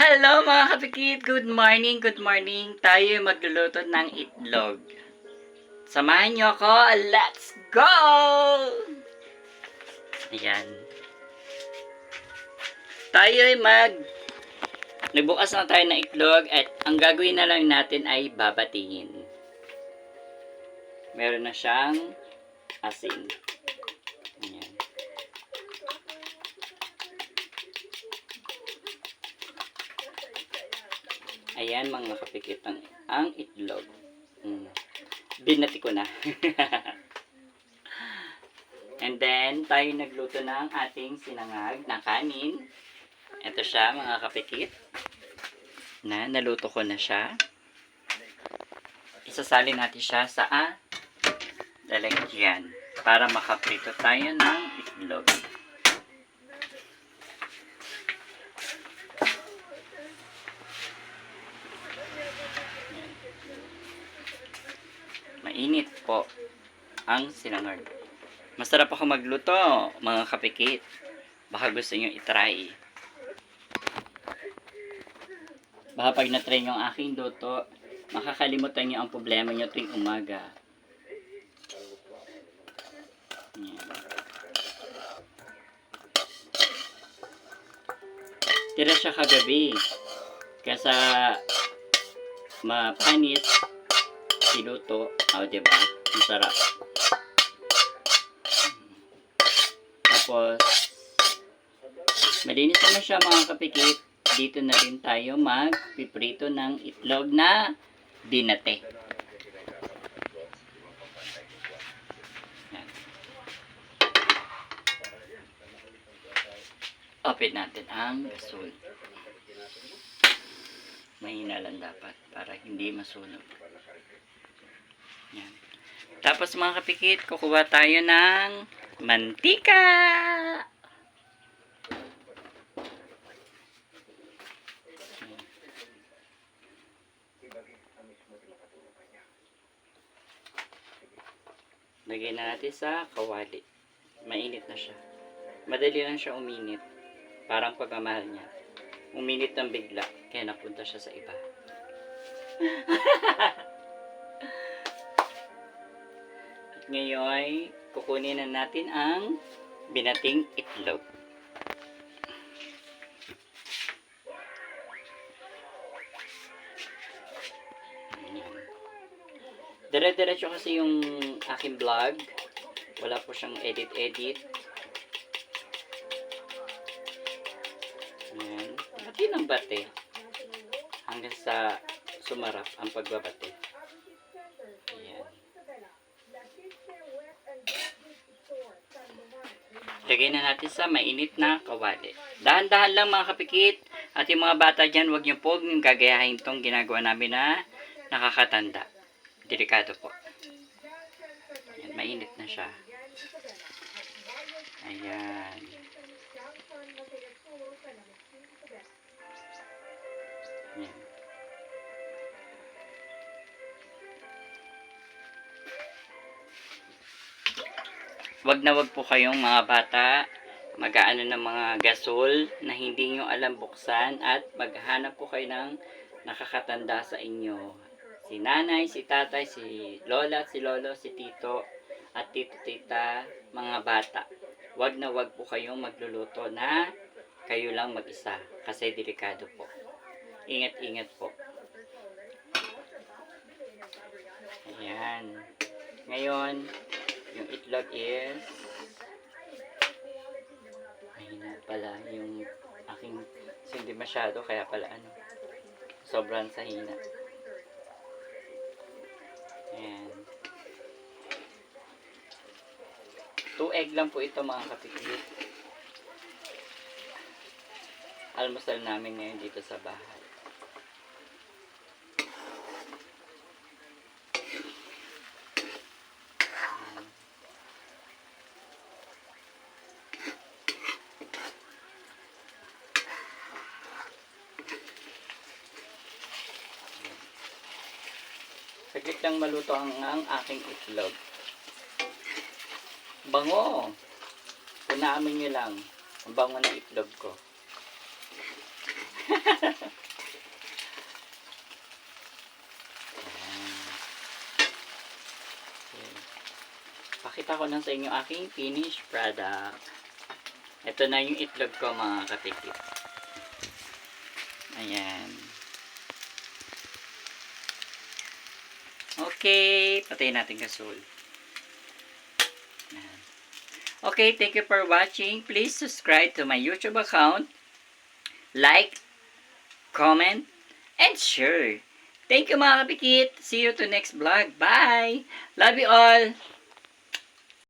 Hello mga kapikit! Good morning, good morning! Tayo magluluto ng itlog. Samahan niyo ako! Let's go! Ayan. Tayo ay nagbukas na tayo ng itlog at ang gagawin na lang natin ay babatingin. Meron na siyang asin. Ayan. Ayan mga kapikit ang itlog. Binati ko na. And then, tayo nagluto ng ating sinangag na kanin. Ito siya mga kapikit. Naluto ko na siya. Isasalin natin siya sa lalagyan para makaprito tayo ng itlog. Mainit po ang sinangag. Masarap ako magluto, mga kapikit. Baka gusto nyo itry. Baka pag na-try nyo ang aking luto, makakalimutan nyo ang problema nyo tuwing umaga. Yan. Tira siya kagabi. Kaya mapanis, siluto. Diba? Masarap. Tapos, malinis naman siya mga kapikit. Dito na rin tayo magpiprito ng itlog na dinate. Yan. Open natin ang gasol. Mahina lang dapat para hindi masunog. Yan. Tapos mga kapikit, kukuha tayo ng mantika. Lagay na natin sa kawali. Mainit na siya. Madali lang siya uminit. Parang pagmamahal niya. Uminit ng bigla. Kaya napunta siya sa iba. At ngayon, kukunin na natin ang binating itlog. Dire-diretso kasi yung aking vlog. Wala po siyang edit-edit. Ayan. Bati ng bate. Hanggang sa sumarap ang pagbabate. Ayan. Lagay na natin sa mainit na kawali. Dahan-dahan lang mga kapikit. At yung mga bata dyan, huwag niyo po gagayahin itong ginagawa namin na nakakatanda. Delikado po. Ayan, mainit na siya. Ayan. Ayan. Wag po kayong mga bata mag-aano ng mga gasol na hindi nyo alam buksan at maghanap po kayo ng nakakatanda sa inyo. Si nanay, si tatay, si lola, si lolo, si tito, at tito-tita, mga bata. Wag po kayong magluluto na kayo lang mag-isa. Kasi delikado po. Ingat-ingat po. Ayan. Ngayon, yung itlog is mahina pala yung aking hindi masyado kaya pala sobrang sa hina. Ayan. 2 egg lang po ito mga kapikit. Almusal namin ngayon dito sa bahay. Saglit lang maluto ang aking itlog. Bango! Punaamin nyo lang. Ang bango ng itlog ko. Pinapakita ko lang sa inyo aking finished product. Ito na yung itlog ko mga kapikit. Ayan. Okay, patayin natin gasol. Ayan. Okay, thank you for watching. Please subscribe to my YouTube account. Like, comment, and share. Thank you mga kapikit. See you to next vlog. Bye! Love you all!